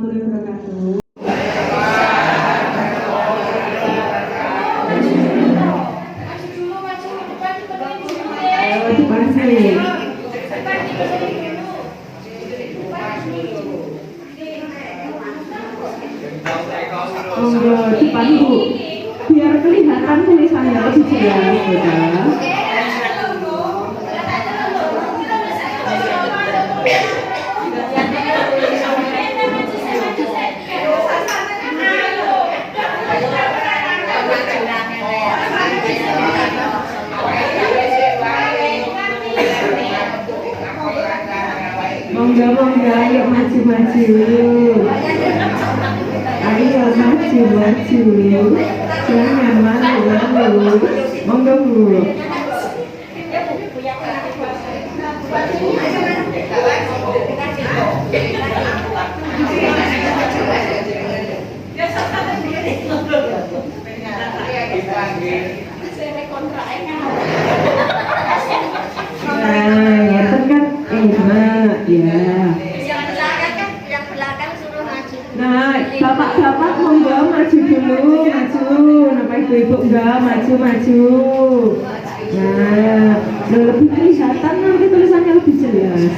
warahmatullahi wabarakatuh. Depan sini. Monggo depan Bu. Biar kelihatan tulisannya lebih jelas ya. Monggo, ayo maju. Ayo maju. Jangan malu. Monggo Bu. Nah, bapak-bapak monggo maju dulu, Napa ibu-ibu enggak maju. Nah, lebih kelihatan nanti tulisannya lebih jelas.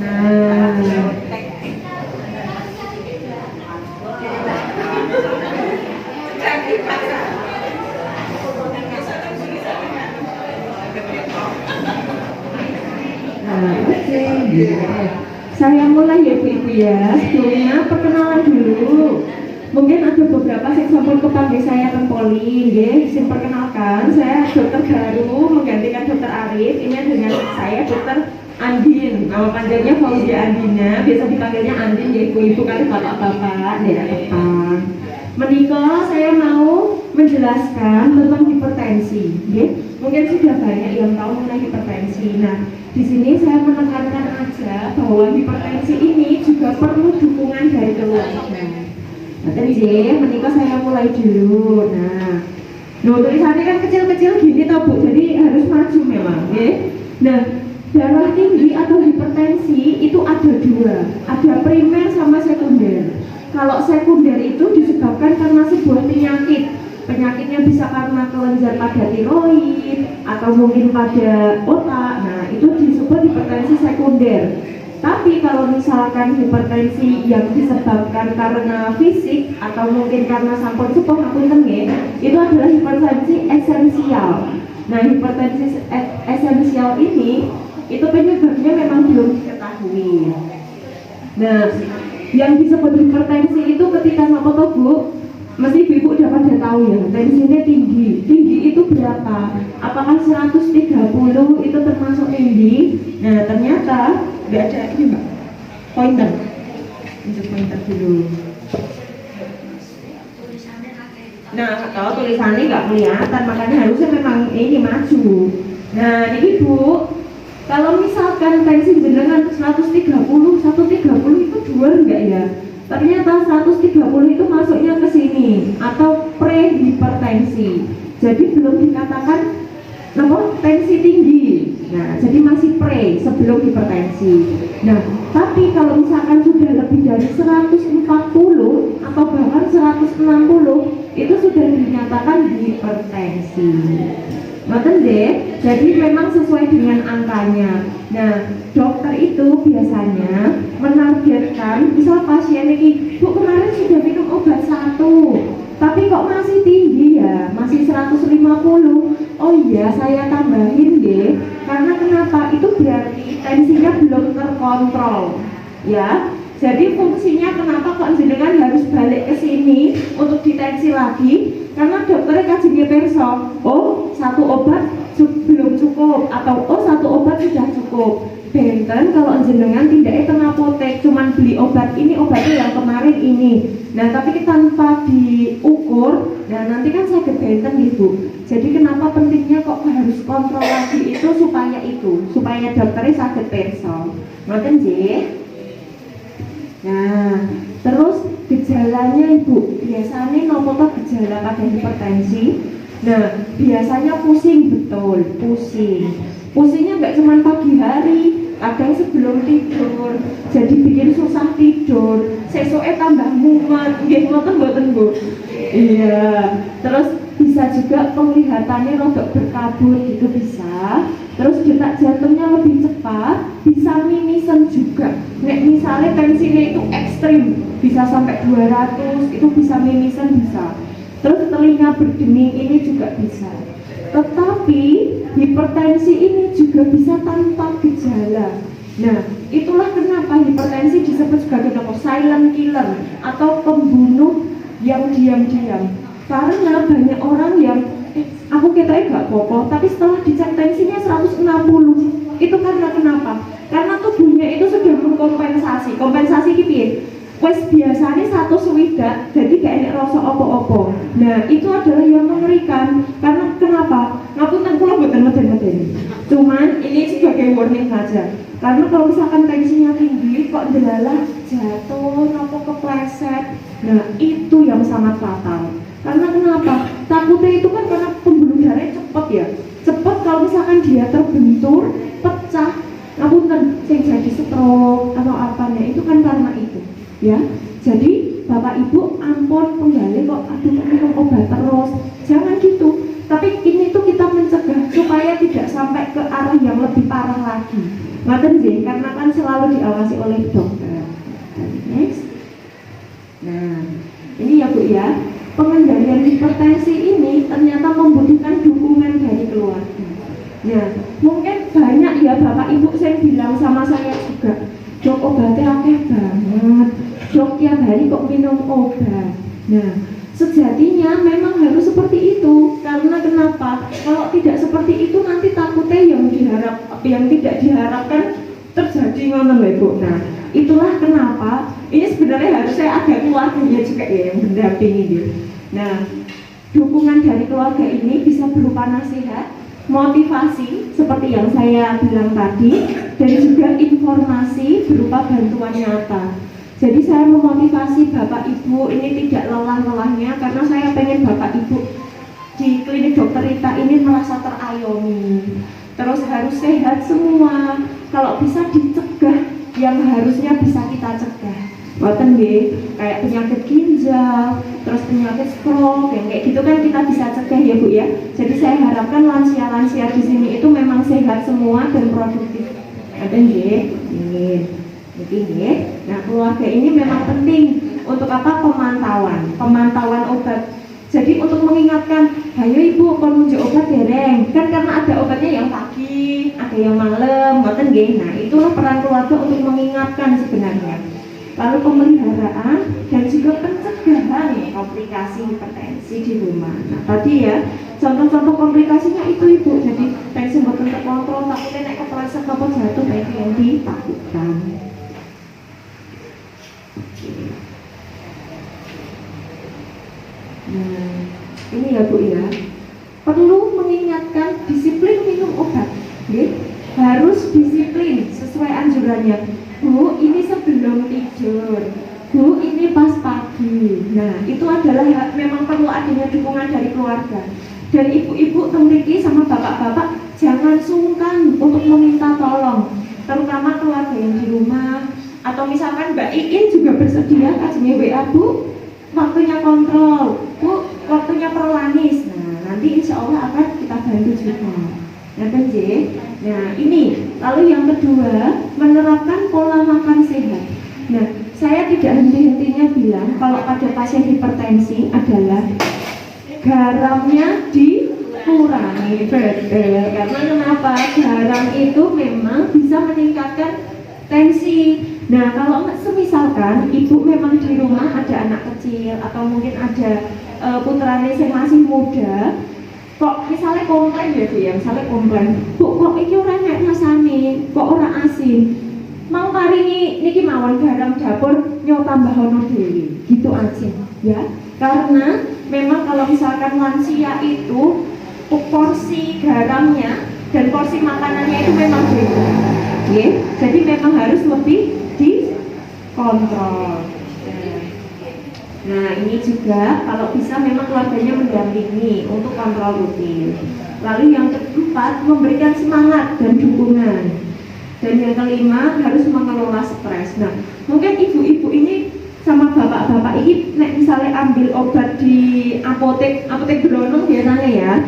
Nah, saya mulai ya Bu-ibu ya. Sebelumnya perkenalan dulu. Mungkin ada beberapa yang sampun kepanggih saya Tempoli, nggih. Sing perkenalkan, saya dokter baru menggantikan dokter Arif. Ini dengan saya dokter Andin. Nama panjangnya Fauzia Andina, biasa dipanggilnya Andin ya ibu-ibu kali bapak-bapak daerah depan. Menikah saya mau menjelaskan tentang hipertensi, nggih. Mungkin sudah banyak yang tahu mengenai hipertensi. Nah, di sini saya menekankan aja bahwa hipertensi ini juga perlu dukungan dari keluarga. Nah, menikah saya mulai dulu. Nah, tulisannya kan kecil-kecil gini toh Bu, jadi harus maju memang, ya. Nah, darah tinggi atau hipertensi itu ada dua, ada primer sama sekunder. Kalau sekunder itu disebabkan karena sebuah penyakit. Penyakitnya bisa karena kelenjar pada tiroid atau mungkin pada otak. Nah, itu disebut hipertensi sekunder. Tapi kalau misalkan hipertensi yang disebabkan karena fisik atau mungkin karena sampun sepuh ngapunten nggih, itu adalah hipertensi esensial. Nah, hipertensi esensial ini itu penyebabnya memang belum diketahui. Nah, yang disebut hipertensi itu ketika apa toh Bu? Mesti ibu udah pada tahu ya, tensinya tinggi itu berapa? Apakah 130 itu termasuk tinggi? Nah, ternyata nggak ada ini Mbak, pointer dulu. Nah, kalau tulisannya nggak kelihatan, makanya harusnya memang ini maju. Nah, ini Bu, kalau misalkan tensi jenengan 130 itu dua enggak ya? Ternyata 130 itu masuknya ke sini atau prehipertensi. Jadi belum dikatakan tensi tinggi. Nah, jadi masih pre sebelum hipertensi. Nah, tapi kalau misalkan sudah lebih dari 140 atau bahkan 160 itu sudah dinyatakan hipertensi. Ngoten deh, jadi memang sesuai dengan angkanya. Nah, dokter itu biasanya menargetkan, misal pasien ini, Bu kemarin sudah minum obat 1, tapi kok masih tinggi ya, masih 150. Oh iya, saya tambahin deh, karena kenapa? Itu berarti tensinya belum terkontrol, ya. Jadi fungsinya kenapa kok jenengan harus balik ke sini untuk ditensi lagi? Karena dokternya kajinya perso, oh satu obat belum cukup atau oh satu obat sudah cukup. Benten kalau jenengan tidak itu apotek, cuman beli obat ini obatnya yang kemarin ini. Nah tapi tanpa diukur, nah nanti kan sakit benten ibu. Jadi kenapa pentingnya kok harus kontrol lagi itu supaya dokternya sakit perso. Ngoten nggih. Nah, terus gejalanya ibu, biasanya nopo toh gejala pada hipertensi? Nah, biasanya pusing, betul, pusing. Pusingnya nggak cuma pagi hari, kadang sebelum tidur, jadi bikin susah tidur. tidur, sesuke tambah mumet, nggih ngoten mboten Bu? Iya. Terus bisa juga penglihatannya rodok berkabut gitu bisa. Terus detak jantungnya lebih cepat, bisa mimisan juga. Nek misalnya tensinya itu ekstrim, bisa sampai 200, itu bisa mimisan bisa. Terus telinga berdening ini juga bisa. Tetapi hipertensi ini juga bisa tanpa gejala. Nah, itulah kenapa hipertensi disebut sebagai silent killer atau pembunuh yang diam-diam. Karena banyak orang yang aku katanya gak apa-apa, tapi setelah dicek tensinya 160. Itu karena kenapa? Karena tubuhnya itu sudah mengkompensasi. Kompensasi gitu ya. Wes biasanya 120, jadi gak enak rasa opo-opo. Nah, itu adalah yang mengerikan. Karena kenapa? Ngapunten kula mboten meden-meden. Cuman ini sebagai warning saja. Karena kalau misalkan tensinya tinggi kok delalah jatuh, nopo kepleset. Nah, itu yang sangat fatal. Karena kenapa? Takutnya itu kan karena pembuluh darahnya cepat ya. Cepat kalau misalkan dia terbentur, pecah, ngapunten sing jadi stroke atau apanya itu kan karena itu. Ya, jadi Bapak Ibu ampun penggali kok aduh minum obat terus, jangan gitu. Tapi ini tuh kita mencegah supaya tidak sampai ke arah yang lebih parah lagi. Ngaten nggih, karena kan selalu diawasi oleh dokter. Next. Nah, ini ya Bu ya, pengendalian hipertensi ini ternyata membutuhkan dukungan dari keluarga. Nah, mungkin banyak ya Bapak Ibu yang bilang sama saya juga, Dok obatnya akeh banget, Dok tiap hari kok minum obat. Nah, sejatinya memang harus seperti itu. Karena kenapa? Kalau tidak seperti itu nanti takutnya yang tidak diharapkan terjadi ngono lho Bu. Nah, itulah kenapa ini sebenarnya harusnya ada keluarganya juga ya yang mendampingi gitu. Nah, dukungan dari keluarga ini bisa berupa nasihat, motivasi seperti yang saya bilang tadi, dan juga informasi berupa bantuan nyata. Jadi saya memotivasi Bapak Ibu ini tidak lelah-lelahnya, karena saya pengen Bapak Ibu di klinik Dokter Rita ini merasa terayomi. Terus harus sehat semua. Kalau bisa dicegah yang harusnya bisa kita cegah. Boten nggih, kayak penyakit ginjal, terus penyakit stroke, yang kayak gitu kan kita bisa cegah ya Bu ya. Jadi saya harapkan lansia-lansia di sini itu memang sehat semua dan produktif. Ada nggih? Ini. Nah, keluarga ini memang penting untuk apa? Pemantauan obat. Jadi untuk mengingatkan, ayo Ibu kalau nunjuk obat dereng, kan karena ada obatnya yang pagi, ada yang malam, boten nggih. Nah, itulah peran keluarga untuk mengingatkan sebenarnya. Lalu pemeliharaan dan juga pencegahan komplikasi hipertensi di rumah. Nah, tadi ya contoh-contoh komplikasinya itu Ibu. Jadi tensi boten terkontrol, takutnya naik kepleset apa jatuh, nah itu yang ditakutkan. Nah, ini ya Bu ya, perlu mengingatkan disiplin minum obat, harus disiplin sesuai anjurannya. Bu, ini sebelum tidur, Bu, ini pas pagi. Nah, itu adalah memang perlu adanya dukungan dari keluarga. Dan ibu-ibu temriki sama bapak-bapak jangan sungkan untuk meminta tolong, terutama keluarga yang di rumah. Atau misalkan Mbak Iin juga bersedia kasih WA, Bu, waktunya kontrol, Bu, waktunya prolanis. Nah, nanti insya Allah akan kita bantu juga. Nah, ini lalu yang kedua, menerapkan pola makan sehat. Nah, saya tidak henti-hentinya bilang kalau pada pasien hipertensi adalah garamnya dikurangi. Karena kenapa? Garam itu memang bisa meningkatkan tensi. Nah, kalau semisalkan ibu memang di rumah ada anak kecil atau mungkin ada putranya yang masih muda, kok misalnya komplain ya Bu ya, misalnya komplain, Bu kok iki ora enak rasane, kok ora asin, mau paringi niki mawon garam dapur nyo tambahono dhewe, gitu aja ya. Karena memang kalau misalkan lansia itu porsi garamnya dan porsi makanannya itu memang beda, ya. Jadi memang harus lebih dikontrol. Nah, ini juga kalau bisa memang keluarganya mendampingi untuk kontrol rutin. Lalu yang keempat, memberikan semangat dan dukungan. Dan yang kelima, harus mengelola stres. Nah, mungkin ibu-ibu ini ini nek misalnya ambil obat di apotek Dronong biasanya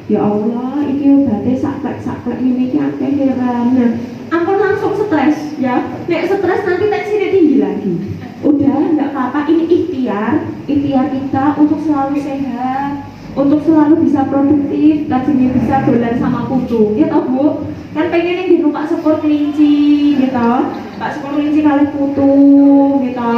ya Allah ini obatnya saklek ini akeh heran. Nah ampun langsung stres ya, nek stres nanti tensinya tinggi lagi. Udah nggak apa-apa, ini ikhtiar kita untuk selalu sehat, untuk selalu bisa produktif, kajinya bisa dolan sama putu ya toh Bu, kan pengen yang gitu Pak Sepur kelinci gitu, Pak Sepur kelinci kali putu gitu,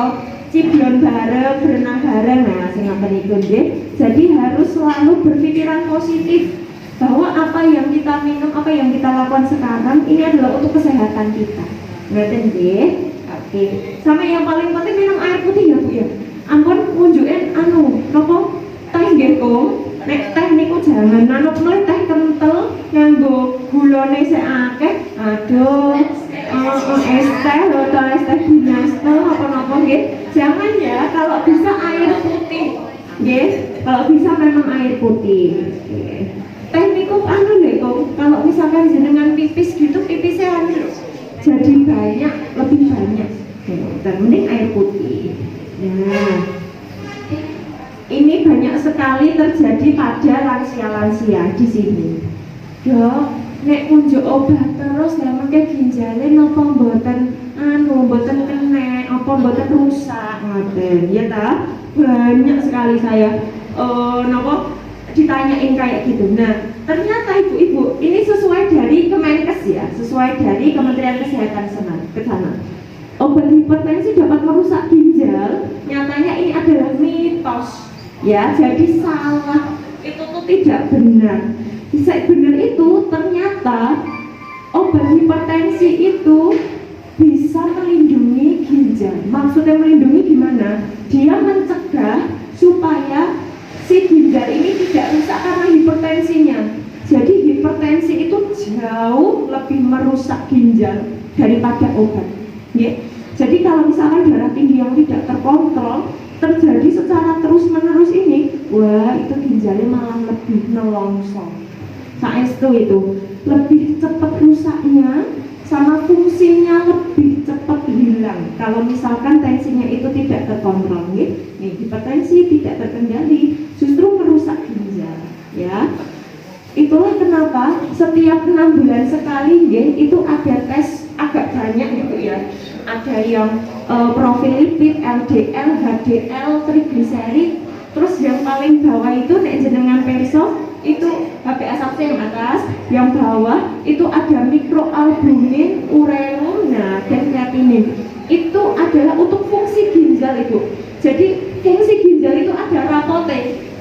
ciblon bareng, berenang bareng, nah sing ngapain itu deh. Jadi harus selalu berpikiran positif bahwa apa yang kita minum, apa yang kita lakukan sekarang ini adalah untuk kesehatan kita. Ngerti deh? Oke. Sama yang paling penting minum air putih ya Bu ya. Ampun nunjukin nopo teh nggih Kong. Nek teh niku jangan manut mulai teh kental nganggo gulane sik akeh. Aduh. Es teh lho, es teh dinastel apa-apa nggih. Jangan ya, kalau bisa air putih. Nggih, kalau bisa memang air putih. Oke. Teh niku lho Kong, kalau misalkan jenengan pipis gitu pipisnya jadi banyak, lebih banyak. Dan mending air putih. Nah, ini banyak sekali terjadi pada lansia-lansia di sini. Dok, nek unjuk obat terus ya mengke ginjale napa mboten mboten kena, apa mboten rusak ngoten. Ya ta? Banyak sekali saya ditanyain kayak gitu. Nah, ternyata ibu-ibu ini sesuai dari Kemenkes ya, sesuai dari Kementerian Kesehatan ke sana. Obat hipertensi dapat merusak ginjal, nyatanya ini adalah mitos ya, jadi salah, itu tuh tidak benar. Bisa benar itu ternyata obat hipertensi itu bisa melindungi ginjal. Maksudnya melindungi gimana? Dia mencegah supaya si ginjal ini tidak rusak karena hipertensinya. Jadi hipertensi itu jauh lebih merusak ginjal daripada obat. Jadi kalau misalkan darah tinggi yang tidak terkontrol terjadi secara terus-menerus ini, wah itu ginjalnya malah lebih nelongsong. Saestu itu lebih cepat rusaknya, sama fungsinya lebih cepat hilang. Kalau misalkan tensinya itu tidak terkontrol, nih hipertensi tidak terkendali, justru merusak ginjal. Ya, itulah kenapa setiap 6 bulan sekali, itu ada tes agak banyak gitu ya. Ada yang profil lipid, LDL, HDL, trigliserid, terus yang paling bawah itu nek jenengan perso itu HbA1c yang atas, yang bawah itu ada mikroalbumin, ureum, dan kreatinin. Itu adalah untuk fungsi ginjal itu. Jadi fungsi ginjal itu ada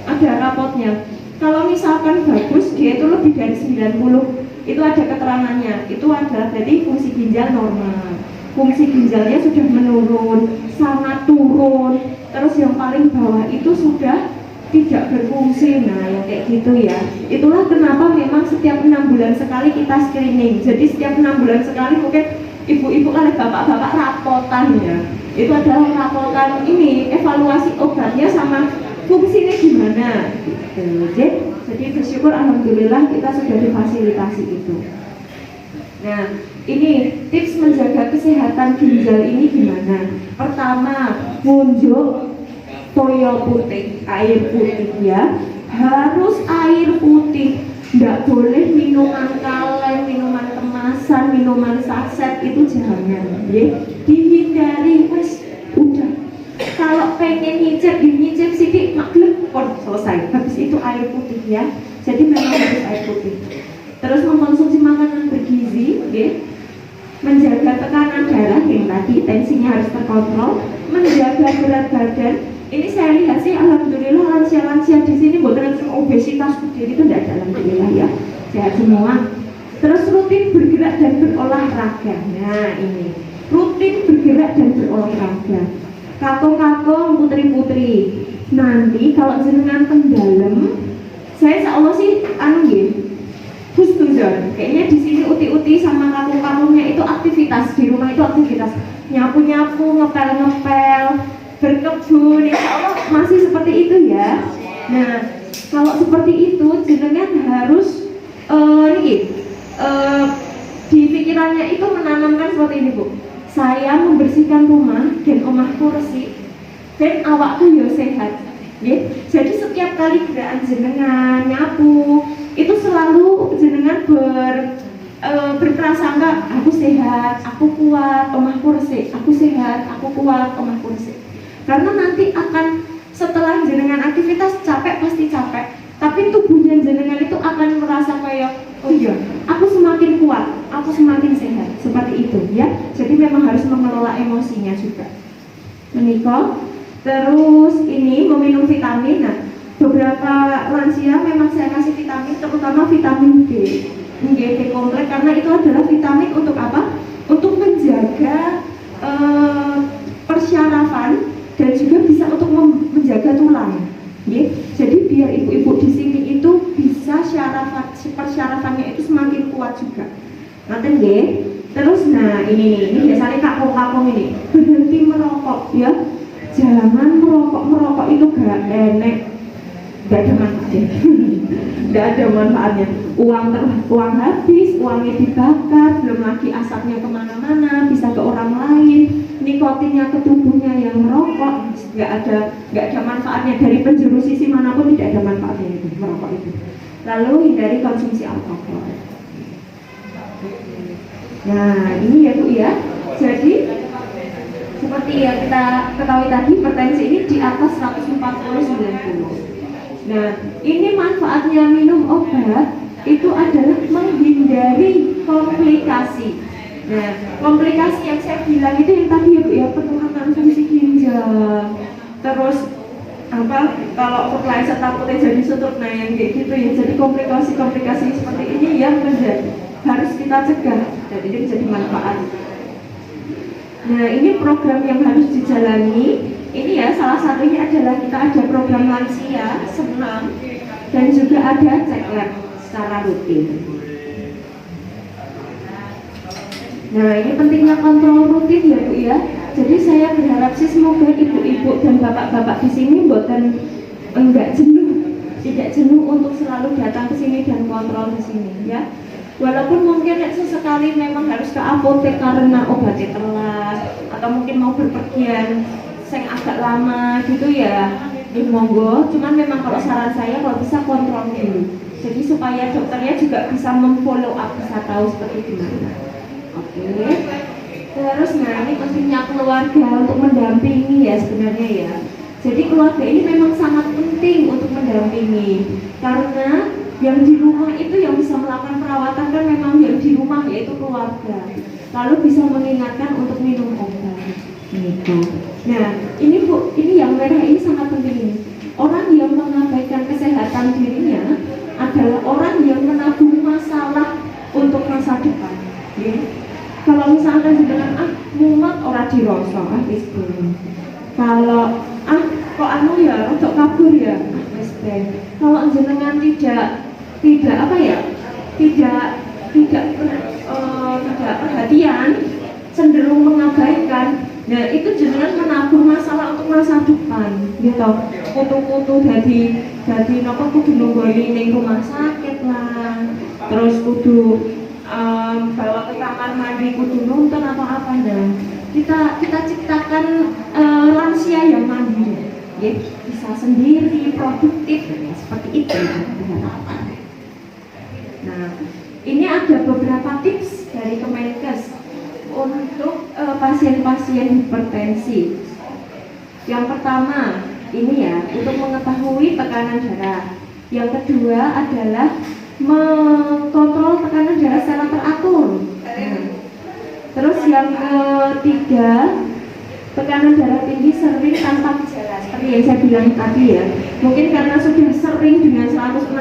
rapotnya. Kalau misalkan bagus dia itu lebih dari 90, itu ada keterangannya. Itu adalah berarti fungsi ginjal normal. Fungsi ginjalnya sudah menurun, sangat turun. Terus yang paling bawah itu sudah tidak berfungsi. Nah yang kayak gitu ya. Itulah kenapa memang setiap 6 bulan sekali kita screening. Jadi setiap 6 bulan sekali mungkin ibu-ibu kan bapak-bapak rapotan ya. Itu adalah rapotan ini, evaluasi obatnya sama fungsinya gimana gitu. Jadi bersyukur alhamdulillah kita sudah difasilitasi itu. Nah, ini tips menjaga kesehatan ginjal ini gimana? Pertama, ngunjuk toyo putih, air putih ya. Harus air putih. Nggak boleh minuman kaleng, minuman kemasan, minuman saset, itu jangan. Dihindari, wes udah. Kalau pengen nyicip sidik maklum selesai. Habis itu air putih ya. Jadi memang harus air putih. Terus mengkonsumsi makanan bergizi, menjaga tekanan darah yang tadi tensinya harus terkontrol, menjaga berat badan. Ini saya lihat sih alhamdulillah lansia-lansia di sini bukan obesitas gede itu tidak ada, alhamdulillah ya, sehat semua. Terus rutin bergerak dan berolahraga. Nah ini rutin bergerak dan berolahraga. Kakung-kakung, putri-putri, nanti kalau jenengan kendalem, saya seolah sih husnuzon, kayaknya di sini uti-uti sama kakung-kakungnya itu aktivitas di rumah, itu aktivitas nyapu-nyapu, ngepel-ngepel, berkebun, insya Allah masih seperti itu ya. Nah kalau seperti itu jenengan harus di pikirannya itu menanamkan seperti ini Bu. Saya membersihkan rumah dan omahku resik. ben awakku yo sehat. Nggih. Jadi setiap kali gerakan jenengan nyapu itu selalu jenengan berprasangka aku sehat, aku kuat, omahku resik, aku sehat, aku kuat, omahku resik. Karena nanti akan setelah jenengan aktivitas capek pasti capek, tapi tubuhnya jenengan itu akan merasa kayak oh iya, aku semakin kuat, aku semakin sehat, seperti itu ya. Jadi memang harus mengelola emosinya juga. Menikah, terus ini meminum vitamin. Nah, beberapa lansia memang saya kasih vitamin, terutama vitamin D. B kompleks karena itu adalah vitamin untuk apa? Untuk menjaga persyarafan dan juga bisa untuk menjaga tulang. Jadi biar ibu-ibu di sini itu bisa persyarafannya itu semakin kuat juga. Nanti nggih. Terus nah ini biasanya kakung-kakung ini berhenti merokok ya. Jangan merokok itu gak enak. Gak ada manfaatnya. Gak ada manfaatnya. Uang habis, uangnya dibakar, belum lagi asapnya kemana-mana, bisa ke orang lain, nikotinnya ke tubuhnya yang merokok, gak ada manfaatnya. Dari penjuru sisi manapun tidak ada manfaatnya itu merokok itu. Lalu hindari konsumsi alkohol. Nah ini ya Bu ya. Jadi seperti yang kita ketahui tadi, hipertensi ini di atas 140/90. Nah, ini manfaatnya minum obat itu adalah menghindari komplikasi. Nah, komplikasi yang saya bilang itu yang tadi ya Bu ya, penurunan fungsi ginjal. Terus apa? Kalau kepleset takutnya jadi stroke, nah yang kayak gitu ya. Jadi komplikasi seperti ini yang harus kita cegah. Dan ini menjadi manfaat. Nah, ini program yang harus dijalani. Ini ya salah satunya adalah kita ada program lansia senam dan juga ada cek lab secara rutin. Nah ini pentingnya kontrol rutin ya Bu ya. Jadi saya berharap sih semoga ibu-ibu dan bapak-bapak di sini tidak jenuh untuk selalu datang ke sini dan kontrol di sini ya. Walaupun mungkin sesekali memang harus ke apotek karena obatnya telat atau mungkin mau berpergian yang agak lama gitu ya, monggo. Cuman memang kalau saran saya kalau bisa kontrol dulu. Jadi supaya dokternya juga bisa memfollow up, bisa tahu seperti gimana. Oke. Terus nah ini pentingnya keluarga untuk mendampingi ya sebenarnya ya. Jadi keluarga ini memang sangat penting untuk mendampingi karena yang di rumah itu yang bisa melakukan perawatan kan memang yang di rumah yaitu keluarga. Lalu bisa mengingatkan untuk minum obat. Gitu. Nah, ini Bu, ini yang merah ini sangat penting ini. Orang yang mengabaikan kesehatan dirinya adalah orang yang menabung masalah untuk masa depan. Ya. Kalau misalkan dengan mumet orang dirasa, wis kalau kok anu ya, untuk kabur ya, wis kalau jenengan tidak apa ya, tidak perhatian, cenderung mengabaikan. Nah itu jenengan menabung masalah untuk masa depan, gitu. Kutu-kutu jadi nopo kudu nunggoni ning rumah sakit lah, terus kudu bawa ke kamar mandi, kudu nonton atau apa nah. Kita ciptakan lansia yang mandiri, ya, bisa sendiri, produktif, seperti itu. Nah ini ada beberapa tips dari Kemenkes untuk pasien-pasien hipertensi. Yang pertama ini ya untuk mengetahui tekanan darah. Yang kedua adalah mengontrol tekanan darah secara teratur. Terus yang ketiga tekanan darah tinggi sering tanpa gejala seperti yang saya bilang tadi ya. Mungkin karena sudah sering dengan 160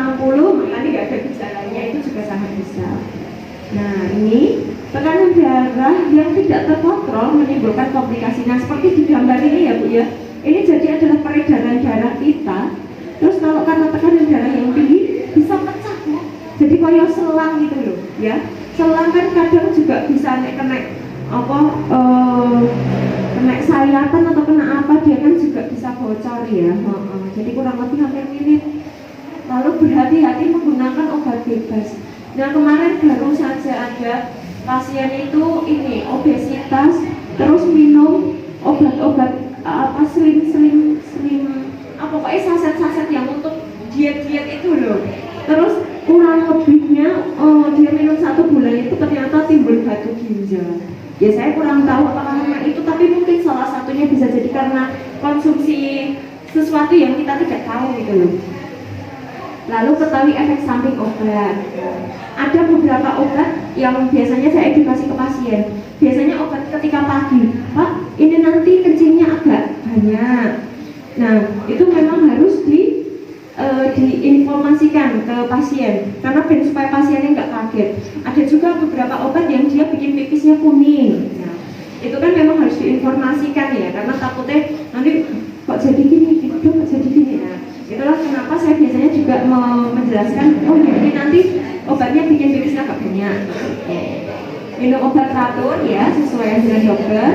makanya nggak ada gejalanya, itu juga sangat besar. Nah ini tekanan darah yang tidak terkontrol menimbulkan komplikasi. Nah seperti di gambar ini ya Bu ya, ini jadi adalah peredaran darah kita. Terus kalau karena tekanan darah yang tinggi bisa pecah Bu. Jadi kayak selang gitu loh ya. Selang kan kadang juga bisa kena sayatan atau kena apa, dia kan juga bisa bocor ya. Jadi kurang lebih hampir mirip. Lalu berhati-hati menggunakan obat bebas. Nah kemarin baru saja ada pasien itu ini obesitas terus minum obat-obat seling Ya saya kurang tahu apakah memang itu, tapi mungkin salah satunya bisa jadi karena konsumsi sesuatu yang kita tidak tahu gitu loh. Lalu ketahui efek samping obat. Ada beberapa obat yang biasanya saya edukasi ke pasien. Biasanya obat ketika pagi, Pak, ini nanti kencingnya agak banyak. Nah, itu memang harus diinformasikan ke pasien, karena supaya pasiennya nggak kaget. Ada juga beberapa obat yang dia bikin pipisnya kuning. Nah, itu kan memang harus diinformasikan ya, karena takutnya nanti kok jadi gini, kok jadi gini. Nah, itulah kenapa saya biasanya juga menjelaskan, oh ya ini nanti obatnya bikin pipisnya agak banyak. Minum obat teratur ya, sesuai dengan dokter.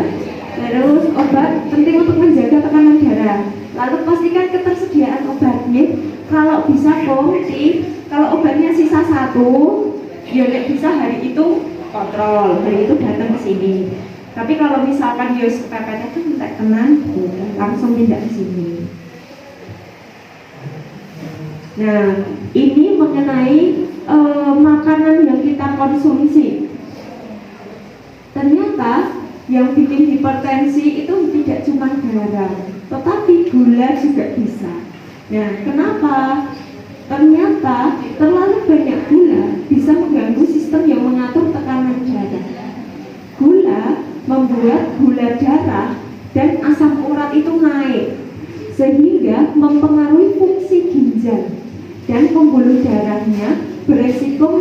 Terus obat penting untuk menjaga tekanan darah. Lalu pastikan ketersediaan obatnya. Kalau bisa kalau obatnya sisa 1, ya bisa hari itu kontrol, hari itu datang ke sini. Tapi kalau misalkan ya kepepetnya itu minta tenang, langsung tindak ke sini. Nah, ini mengenai makanan yang kita konsumsi. Ternyata yang bikin hipertensi itu tidak cuma garam, tetapi gula juga bisa. Nah, kenapa? Ternyata terlalu banyak gula bisa mengganggu sistem yang mengatur tekanan darah. Gula membuat gula darah dan asam urat itu naik, sehingga mempengaruhi fungsi ginjal dan pembuluh darahnya, beresiko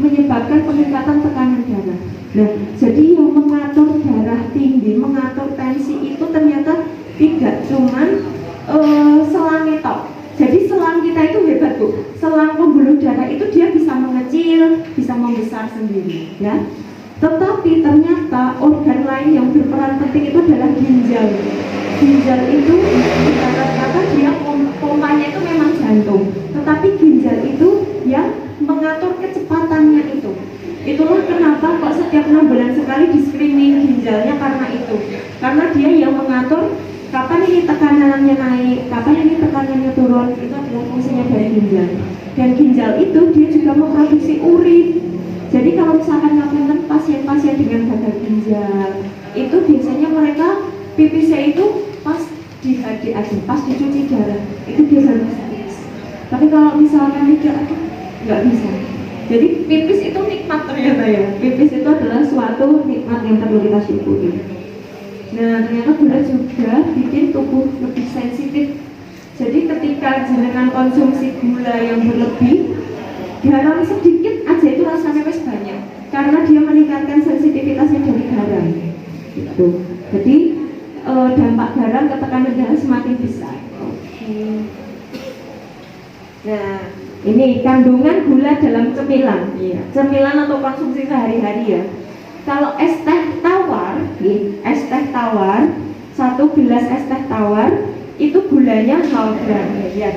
menyebabkan peningkatan tekanan darah. Nah, jadi yang mengatur darah tinggi, mengatur tensi itu ternyata tidak cuman selang itu. Jadi selang kita itu hebat Bu. Selang pembuluh darah itu dia bisa mengecil, bisa membesar sendiri, ya. Tetapi ternyata organ lain yang berperan penting itu adalah ginjal. Ginjal itu ibarat kata dia pompanya itu memang jantung, tetapi ginjal itu yang mengatur kecepatannya itu. Itulah kenapa kok setiap 6 bulan sekali di screening ginjalnya, karena itu. Karena dia yang mengatur kapan ini tekanannya naik, kapan ini tekanannya turun, itu adalah fungsinya dari ginjal. Dan ginjal itu dia juga memproduksi urin. Jadi kalau misalkan ngapain pasien-pasien dengan gagal ginjal, itu biasanya mereka pipisnya itu pas di HD aja, pas dicuci darah, itu dia harus pipis. Tapi kalau misalkan tidak, nggak bisa. Jadi pipis itu nikmat ternyata ya. Pipis itu adalah suatu nikmat yang perlu kita syukuri. Nah, ternyata gula juga bikin tubuh lebih sensitif. Jadi ketika jenengan konsumsi gula yang berlebih, garam sedikit aja itu rasanya wis banyak, karena dia meningkatkan sensitivitasnya dari garam. Gitu. Jadi dampak garam ke tekanan darah semakin besar. Oke. Nah, ini kandungan gula dalam cemilan, cemilan atau konsumsi sehari-hari ya. Kalau es teh tawar, es teh tawar, 1 gelas es teh tawar itu gulanya 0 gram, ya.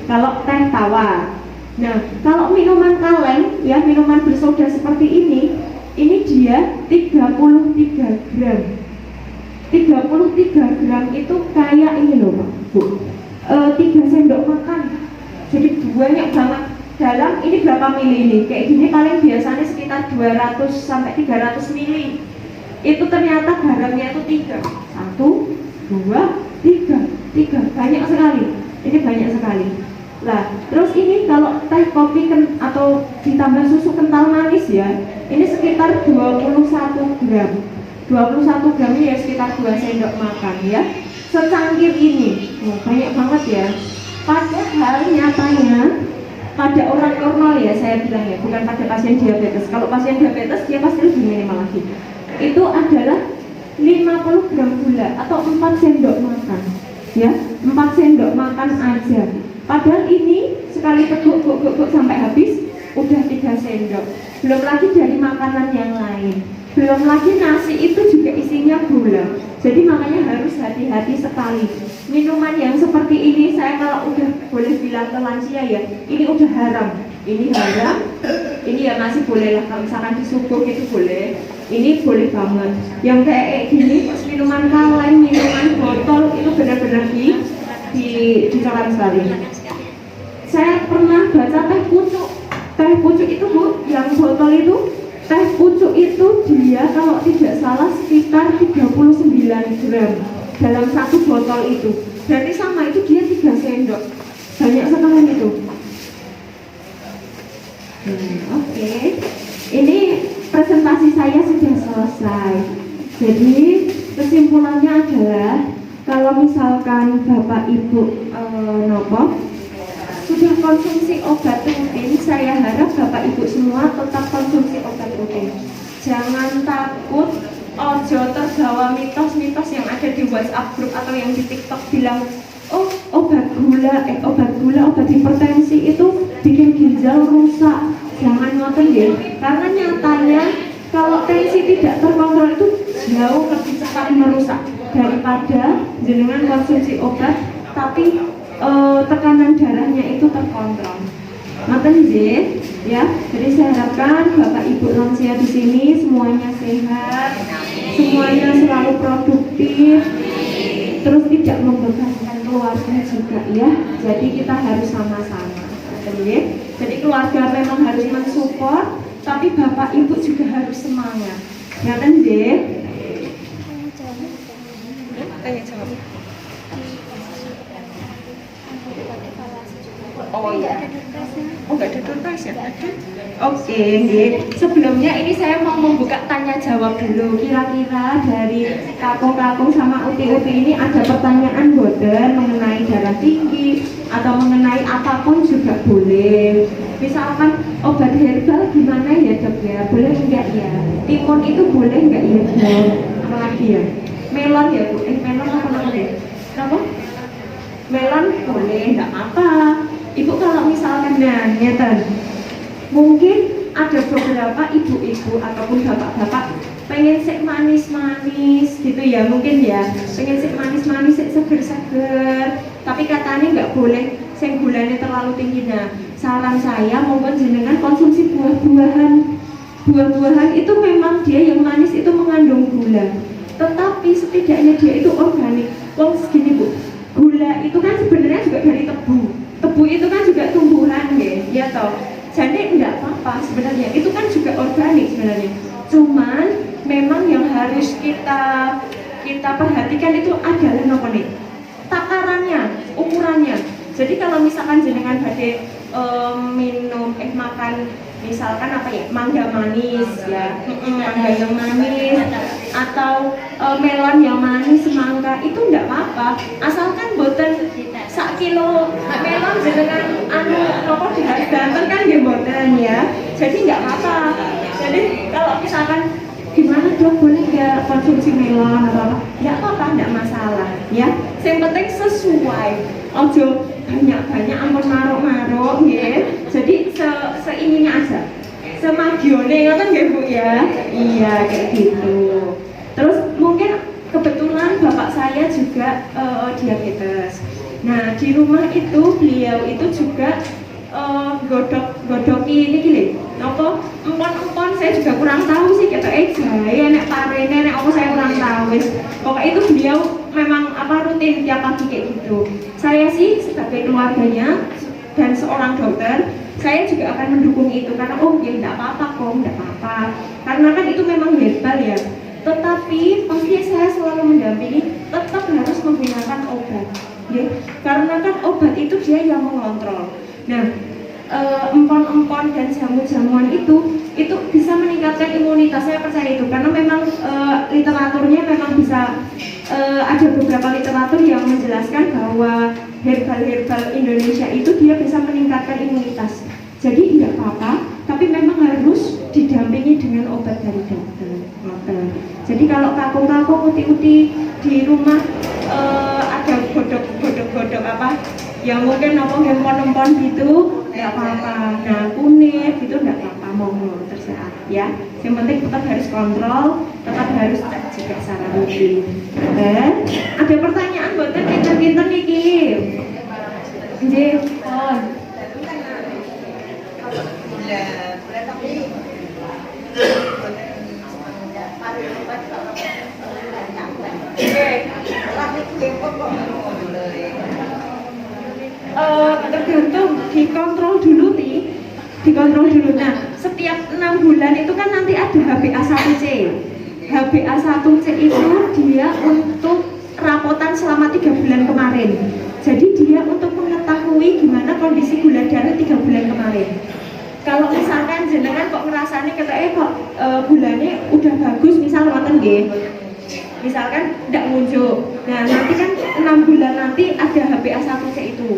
Kalau teh tawar. Nah, kalau minuman kaleng, ya minuman bersoda seperti ini dia 33 gram. 33 gram itu kayak ini loh Pak, Bu. 3 sendok makan. Jadi banyak banget. Dalam ini berapa mili ini? Kayak gini paling biasanya sekitar 200 sampai 300 mili. Itu ternyata garamnya itu 3. 1, 2, 3. Banyak sekali. Ini banyak sekali. Nah, terus ini kalau teh kopi atau ditambah susu kental manis ya, ini sekitar 21 gram. 21 gram ini ya sekitar 2 sendok makan ya. Secangkir ini, banyak banget ya. Padahal nyatanya pada orang normal ya, saya bilang ya, bukan pada pasien diabetes. Kalau pasien diabetes dia pasti lebih minimal lagi. Itu adalah 50 gram gula atau 4 sendok makan. Ya, 4 sendok makan aja. Padahal ini sekali teguk sampai habis udah 3 sendok. Belum lagi dari makanan yang lain. Belum lagi nasi itu juga isinya gula. Jadi makanya harus hati-hati sekali. Minuman yang seperti ini saya kalau udah boleh bilang ke lansia ya, ini udah haram. Ini haram. Ini ya masih boleh lah, kalau misalkan disuguh itu boleh. Ini boleh banget. Yang kayak gini, minuman kaleng, minuman botol itu benar-benar dilarang sekali. Saya pernah baca teh pucuk. Teh pucuk itu Bu, yang botol itu Teh pucuk itu dia kalau tidak salah sekitar 39 gram dalam satu botol itu. Berarti sama itu dia 3 sendok. Banyak sekali itu. Oke. Ini presentasi saya sudah selesai. Jadi kesimpulannya adalah kalau misalkan Bapak Ibu sudah konsumsi obat rutin, saya harap Bapak Ibu semua tetap konsumsi obat rutin. Jangan takut, ojo terbawa mitos-mitos yang ada di WhatsApp group atau yang di TikTok bilang, oh obat gula, obat hipertensi itu bikin ginjal rusak. Jangan ngoten ya, karena nyatanya kalau tensi tidak terkontrol itu jauh lebih cepat merusak daripada jenengan konsumsi obat tapi tekanan darahnya itu terkontrol. Ngoten nggih, ya. Jadi saya harapkan Bapak Ibu lansia di sini semuanya sehat, semuanya selalu produktif, terus tidak membebankan keluarga juga ya. Jadi kita harus sama-sama. Jadi keluarga memang harus mensupport, tapi Bapak Ibu juga harus semangat. Ngoten nggih? Tanya jawab. Oh iya. Oh nggak ada doorprize ya? Oke, sebelumnya ini saya mau membuka tanya jawab dulu. Kira-kira dari kakung-kakung sama uti-uti ini ada pertanyaan boten mengenai darah tinggi atau mengenai apapun juga boleh. Misalkan obat herbal gimana ya dok ya? Boleh enggak ya? Timun itu boleh enggak ya dok? Apalagi ya? Melon ya bu? Melon apa namanya? Apa? Melon boleh, enggak apa. Ibu kalau misalkan mungkin ada beberapa ibu-ibu ataupun bapak-bapak pengen sik manis-manis gitu ya, mungkin ya pengen sik manis-manis, sik seger-seger, tapi katanya nggak boleh sing gulanya terlalu tinggi. Nah, saran saya monggo jenengan konsumsi buah-buahan itu memang dia yang manis itu mengandung gula, tetapi setidaknya dia itu organik. Wong segini bu, gula itu kan sebenarnya juga dari tebu itu kan juga tumbuhan ya toh. Jadi enggak apa-apa sebenarnya, itu kan juga organik sebenarnya. Cuman memang yang harus kita perhatikan itu adalah nopo nih, takarannya, ukurannya. Jadi kalau misalkan jenengan badhe makan misalkan apa ya, mangga manis ya, mangga yang manis atau melon yang manis, semangka itu enggak apa-apa, asalkan boten sak kilo melon jenengan nopo dihargakan kan nggih boten ya. Jadi enggak apa-apa. Jadi kalau misalkan gimana dok, boleh nggak konsumsi melon atau apa? Nggak apa-apa, nggak masalah ya. Yang penting sesuai, ojo banyak-banyak ampun maruk-maruk ya. Jadi seininya aja, semagione ngoten nggih bu ya. Iya kayak gitu. Terus mungkin kebetulan bapak saya juga diabetes. Nah di rumah itu beliau itu juga godok ini gini, apa empon saya juga kurang tahu sih, kata jahe nek parene nek apa saya kurang tahu. Pokoknya itu beliau memang rutin tiap pagi kayak gitu. Saya sih sebagai keluarganya dan seorang dokter, saya juga akan mendukung itu karena ya enggak apa-apa kok, enggak apa-apa. Karena kan itu memang herbal ya. Tetapi pasti saya selalu mendampingi tetap harus menggunakan obat. Ya, karena kan obat itu dia yang mengontrol. Nah, empon-empon dan jamu-jamuan itu bisa meningkatkan imunitas, saya percaya itu karena memang literaturnya memang bisa ada beberapa literatur yang menjelaskan bahwa herbal Indonesia itu dia bisa meningkatkan imunitas. Jadi tidak apa-apa, tapi memang harus didampingi dengan obat dari dokter. Jadi kalau kakung-kakung uti-uti di rumah ada godok apa yang mungkin empon-empon gitu, nggak apa-apa. Nah kunyit gitu nggak apa-apa, monggo terserah ya. Yang penting tetap harus kontrol, tetap harus cek juga secara rutin. Ada pertanyaan buatan pinter-pinter niki? Nggih, pon. Tergantung dikontrol dulu. Nah setiap 6 bulan itu kan nanti ada HbA1c. HbA1c itu dia untuk rapotan selama 3 bulan kemarin. Jadi dia untuk mengetahui gimana kondisi gula darah 3 bulan kemarin. Kalau misalkan jenengan kok ngerasanya kok gulanya udah bagus, misal ngoten nggih. Misalkan tidak muncul. Nah, nanti kan 6 bulan nanti ada HbA1c itu.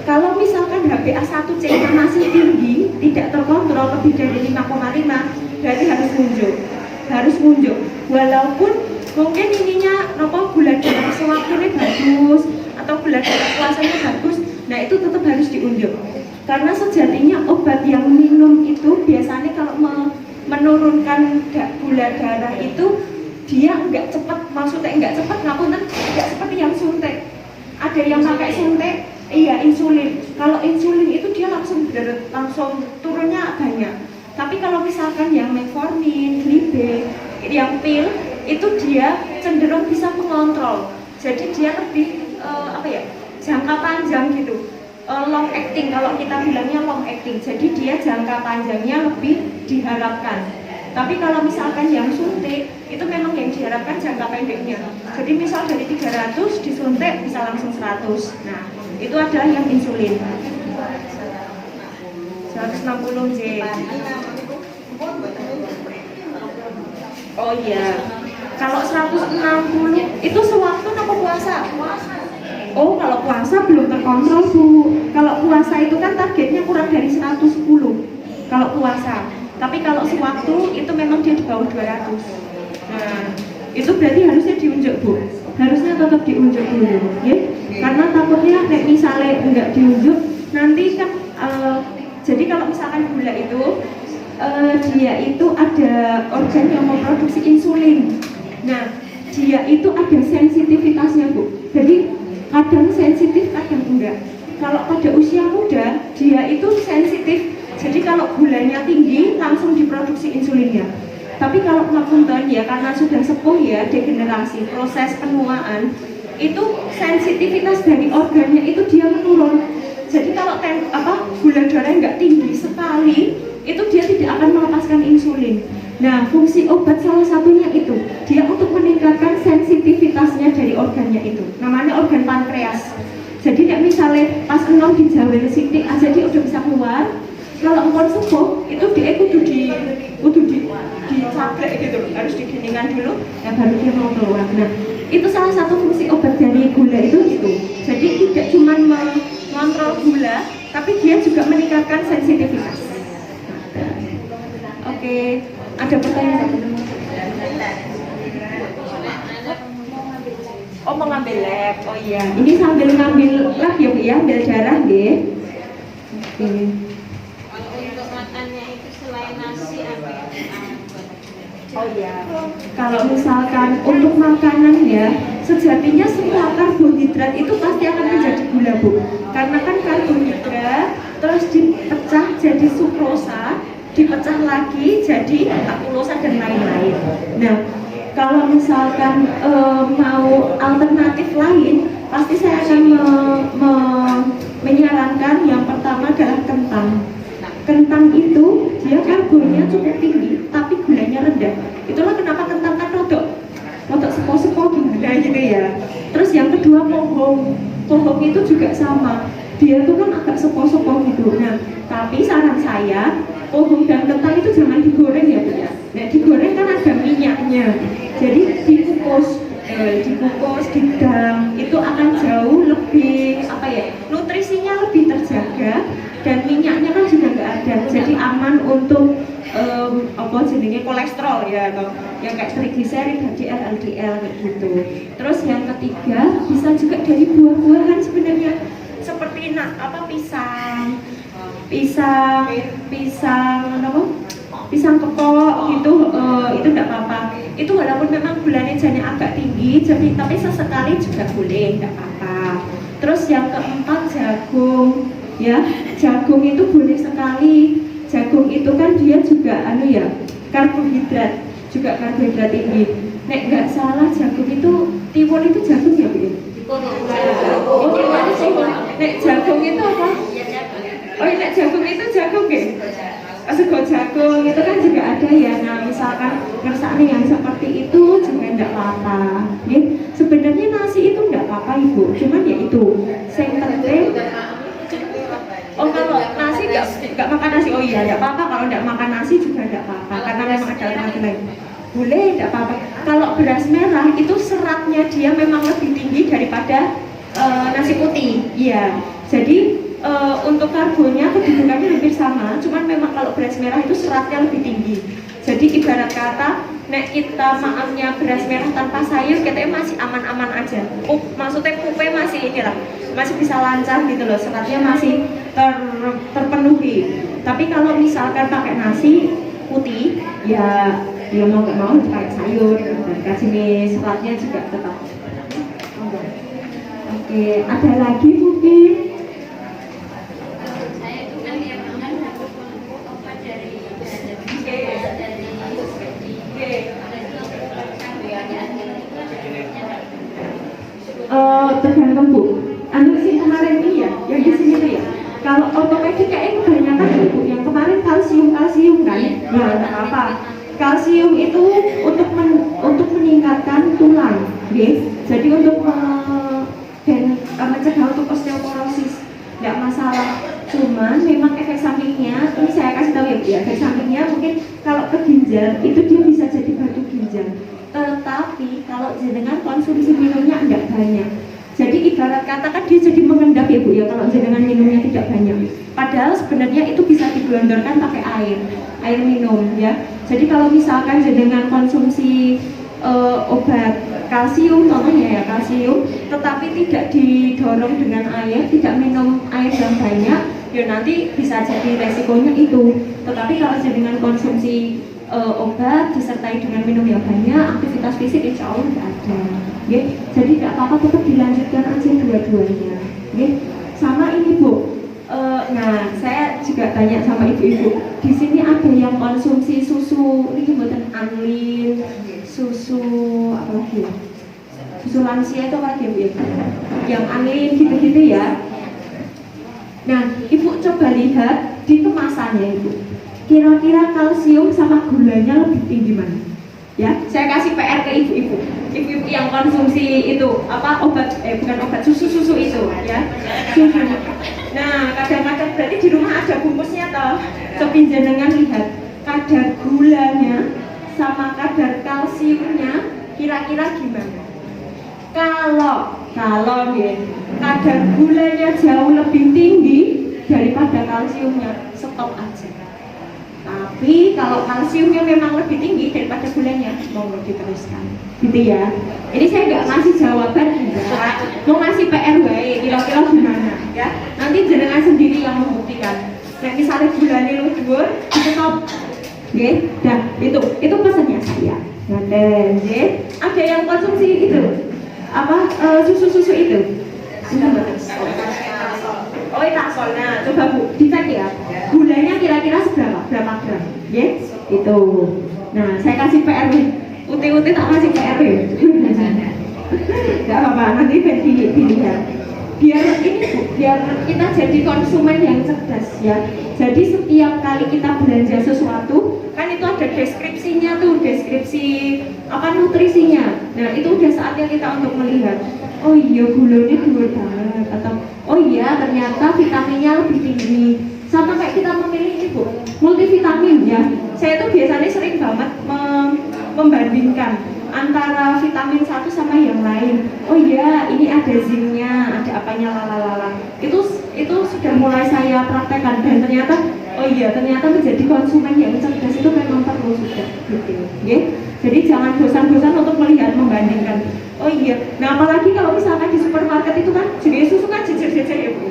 Kalau misalkan HbA1c-nya masih tinggi, tidak terkontrol lebih dari 5,5, berarti harus muncul. Harus muncul. Walaupun mungkin ininya gula darah sewaktunya bagus atau gula darah puasanya bagus, nah itu tetap harus diunjuk. Karena sejatinya obat yang minum itu biasanya kalau menurunkan gula darah itu dia nggak cepat, maksudnya nggak cepat, ngapunten, nggak seperti yang suntik. Ada yang pakai suntik, iya insulin. Kalau insulin itu dia langsung turunnya banyak. Tapi kalau misalkan yang metformin, glibe, yang pil itu dia cenderung bisa mengontrol. Jadi dia lebih jangka panjang gitu. Long acting, kalau kita bilangnya long acting. Jadi dia jangka panjangnya lebih diharapkan. Tapi kalau misalkan yang suntik itu memang yang diharapkan jangka pendeknya. Jadi misal dari 300 disuntik bisa langsung 100. Nah, itu adalah yang insulin. 160 J. Oh iya. Kalau 160 itu sewaktu apa puasa? Oh, kalau puasa belum terkontrol, Bu. Kalau puasa itu kan targetnya kurang dari 110. Kalau puasa. Tapi kalau sewaktu itu memang dia di bawah 200. Nah, itu berarti harusnya diunjuk, Bu. Harusnya tetap diunjuk dulu, ya. Karena takutnya misalnya enggak diunjuk, nanti kan jadi kalau misalkan gula itu dia itu ada organ yang memproduksi insulin. Nah, dia itu ada sensitivitasnya, Bu. Jadi kadang sensitif, kadang enggak. Kalau pada usia muda, dia itu sensitif. Jadi kalau gulanya tinggi, langsung diproduksi insulinnya. Tapi kalau ngapunten ya, karena sudah sepuh ya, degenerasi, proses penuaan, itu sensitivitas dari organnya itu dia menurun. Jadi kalau gula darah nggak tinggi sekali, itu dia tidak akan melepaskan insulin. Nah, fungsi obat salah satunya itu, dia untuk meningkatkan sensitivitasnya dari organnya itu. Namanya organ pankreas. Jadi misalnya pas enom dijawel sitik aja dia udah bisa keluar. Kalau empon sepuh itu dia kudu dicaplek gitu, harus digeningan dulu, ya baru dia mau keluar. Nah, itu salah satu fungsi obat dari gula itu gitu. Jadi tidak cuma mengontrol gula, tapi dia juga meningkatkan sensitivitas. Oke, ada pertanyaan? Oh, mau ngambil lab. Oh iya, ini sambil ngambil lab ya Bu ya, ambil darah deh. Oke. Oh iya, kalau misalkan untuk makanan ya, sejatinya semua karbohidrat itu pasti akan menjadi gula, Bu. Karena kan karbohidrat terus dipecah jadi sukrosa, dipecah lagi jadi laktulosa dan lain-lain. Nah, kalau misalkan mau alternatif lain, pasti saya akan menyarankan yang pertama adalah kentang. Kentang itu dia karbonnya cukup tinggi, tapi gulanya rendah. Itulah kenapa kentang kan rodok sepo-sepo gimana gitu ya. Terus yang kedua pohong itu juga sama. Dia tuh kan agak sepo-sepo gitu. Nah, tapi saran saya pohong dan kentang itu jangan digoreng ya Bu ya. Nah, digoreng kan ada minyaknya. Jadi dikukus, didang, itu akan jauh lebih nutrisinya lebih terjaga. Dan minyaknya kan juga nggak ada, jadi aman untuk kolesterol ya, atau yang kayak trigliserid, HDL, LDL gitu. Terus yang ketiga bisa juga dari buah-buahan sebenarnya, seperti pisang kepok gitu, itu nggak apa-apa. Itu walaupun memang gulanya agak tinggi, tapi sesekali juga boleh, nggak apa-apa. Terus yang keempat jagung. Ya, jagung itu boleh sekali. Jagung itu kan dia juga karbohidrat tinggi. Nek nggak salah jagung itu tiwul itu jagung ya Bu? Oh, tiwul itu. Nek jagung itu apa? Oh, nek jagung itu jagung ya? sego jagung itu kan juga ada ya. Nah misalkan ngersakne yang seperti itu juga enggak apa-apa ya. Sebenarnya nasi itu enggak apa-apa ibu, cuman ya itu yang penting. Oh kalau nasi enggak makan nasi, oh iya enggak apa-apa. Kalau enggak makan nasi juga enggak apa-apa karena memang ada alternatif lain. Boleh enggak apa-apa. Kalau beras merah itu seratnya dia memang lebih tinggi daripada nasi putih. Iya. Jadi untuk karbonya kedudukannya hampir sama, cuman memang kalau beras merah itu seratnya lebih tinggi. Jadi ibarat kata, nek kita makannya beras merah tanpa sayur, kita masih aman-aman aja. Maksudnya pupe masih inilah, masih bisa lancar gitu loh, seratnya masih terpenuhi. Tapi kalau misalkan pakai nasi putih, ya mau nggak mau pakai sayur dan kasih seratnya juga tetap. Oke, ada lagi mungkin? Tergantung bu. Anu sih kemarin ini ya, yang di sini tuh ya. Kalau ortopedik kayaknya kebanyakan ibu yang kemarin kalsium kan, nggak apa. Kalsium itu untuk meningkatkan tulang, guys. Jadi untuk mencegah untuk osteoporosis, nggak masalah. Cuman memang efek sampingnya, ini saya kasih tahu ya bu ya. Efek sampingnya mungkin kalau ke ginjal itu dia bisa jadi batu ginjal. Tetapi kalau jenengan konsumsi minumnya enggak banyak. Jadi ibarat kata kan dia jadi mengendap ya bu ya kalau jenengan minumnya tidak banyak. Padahal sebenarnya itu bisa digelondorkan pakai air minum ya. Jadi kalau misalkan jenengan konsumsi obat kalsium contohnya ya kalsium, tetapi tidak didorong dengan air, tidak minum air yang banyak, ya nanti bisa jadi resikonya itu. Tetapi kalau jenengan konsumsi obat disertai dengan minum yang banyak, aktivitas fisik insya Allah tidak ada. Ya, jadi tidak apa-apa, tetap dilanjutkan aja dua-duanya. Ya, sama ini bu. Nah, saya juga tanya sama ibu-ibu. Di sini ada yang konsumsi susu, ini buatan Anlin, susu apa lagi ya? Susu lansia itu apa lagi ya? Yang Anlin gitu-gitu ya. Nah, ibu coba lihat di kemasannya ibu. Kira-kira kalsium sama gulanya lebih tinggi mana? Ya, saya kasih PR ke ibu-ibu yang konsumsi itu apa obat bukan obat susu itu ya susu. Nah kadang-kadang berarti di rumah ada bungkusnya toh. Coba jenengan lihat kadar gulanya sama kadar kalsiumnya kira-kira gimana? Kalau ya kadar gulanya jauh lebih tinggi daripada kalsiumnya, stop aja. Tapi kalau kalsiumnya memang lebih tinggi daripada gulanya, mau diteruskan, gitu ya. Ini saya nggak ngasih jawaban enggak, mau ngasih PR baik, kira-kira gimana, ya. Nanti jenengan sendiri yang membuktikan. Nah, misalnya gulanya lu dhuwur, stop, ya. Dan itu pesannya saya. Nah, dan ada yang konsumsi itu apa susu itu? Oh etasol, nah coba bu dicek ya gulanya kira-kira berapa gram ya itu. Nah saya kasih PR nih uti tak kasih PR ya nggak apa-apa nanti dilihat biar ini bu biar kita jadi konsumen yang cerdas ya. Jadi setiap kali kita belanja sesuatu kan itu ada deskripsinya tuh, deskripsi apa nutrisinya. Nah itu udah saatnya kita untuk melihat oh iya gulanya dhuwur banget atau oh iya ternyata vitaminnya lebih tinggi. Sama kayak kita memilih ini bu multivitamin ya. Saya tuh biasanya sering banget membandingkan antara vitamin satu sama yang lain. Oh iya ini ada zincnya, ada apanya lalala. Itu sudah mulai saya praktekkan dan ternyata oh iya ternyata menjadi konsumen yang cerdas itu memang perlu sudah gitu ya. Jadi jangan bosan-bosan untuk melihat membandingkan. Oh iya, nah apalagi kalau misalkan di supermarket itu kan jenis susu kan jejer-jejer ya bu,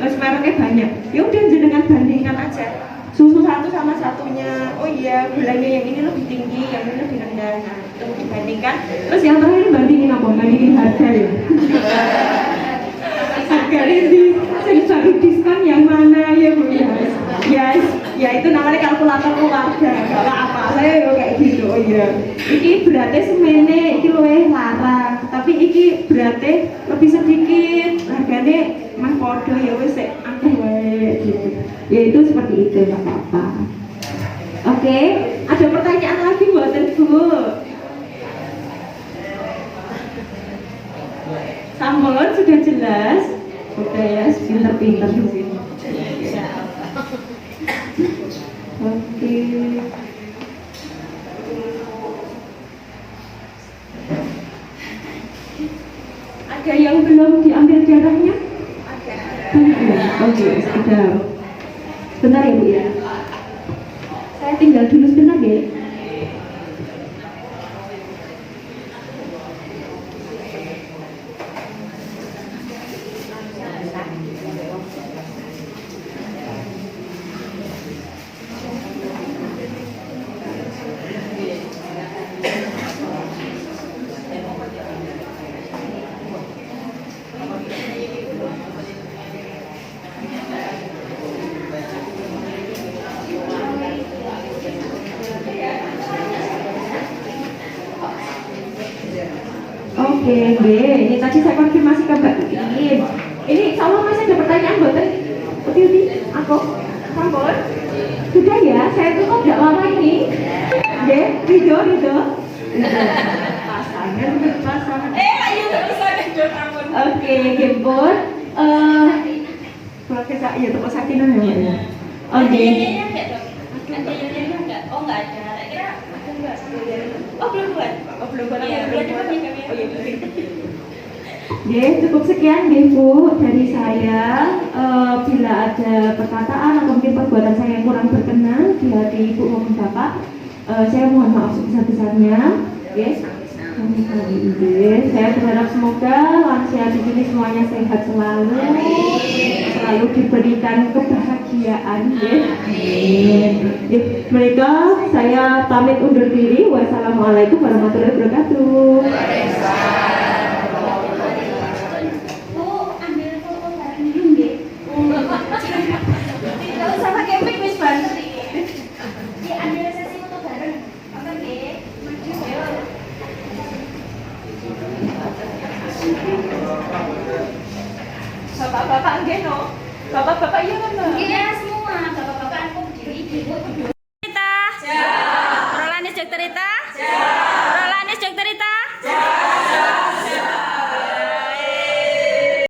mereknya banyak. Ya udah jenengan bandingkan aja susu satu sama satunya. Oh iya, gulanya yang ini lebih tinggi, yang ini lebih rendah. Nah, itu dibandingkan. Terus yang terakhir bandingin apa? Bandingin harga ya. Harga ini baru diskon yang mana ya bu ya? Ya itu namanya kalkulator keluarga. Kalau apa saya kayak gitu. Oh iya. Iki berarti semene, iki luwih larang. Tapi iki berarti lebih sedikit. Harganya mah podo ya wis akeh wae gitu. Ya itu seperti itu enggak apa-apa. Oke, ada pertanyaan lagi buatan Bu? Sampun sudah jelas? Udah ya, pinter-pinter di sini. Oke. Ada yang belum diambil darahnya? Oke, sudah. Bentar ya Bu ya. Saya tinggal dulu sebentar ya. Oke, ini tadi saya konfirmasi ke Mbak Utin. Ini sama masih ada pertanyaan buatan Uti, aku, sampun. Sudah ya, saya tutup tidak lama ini. Ridho. Pasangan. Ayo terus ada ampun. Oke, Gempur. Kalau kita ya toko sakinan ya. Oke. Oh enggak ada. Kira ada enggak? Oh belum buat. Iya, bulan depan ya kami. Oh iya. Cukup sekian Bu dari saya. Bila ada perkataan atau mungkin perbuatan saya yang kurang berkenan di hati Ibu maupun Bapak, saya mohon maaf sebesar-besarnya. Saya berharap semoga lansia di sini semuanya sehat selalu diberikan kebahagiaan. Mereka saya pamit undur diri. Wassalamualaikum warahmatullahi wabarakatuh.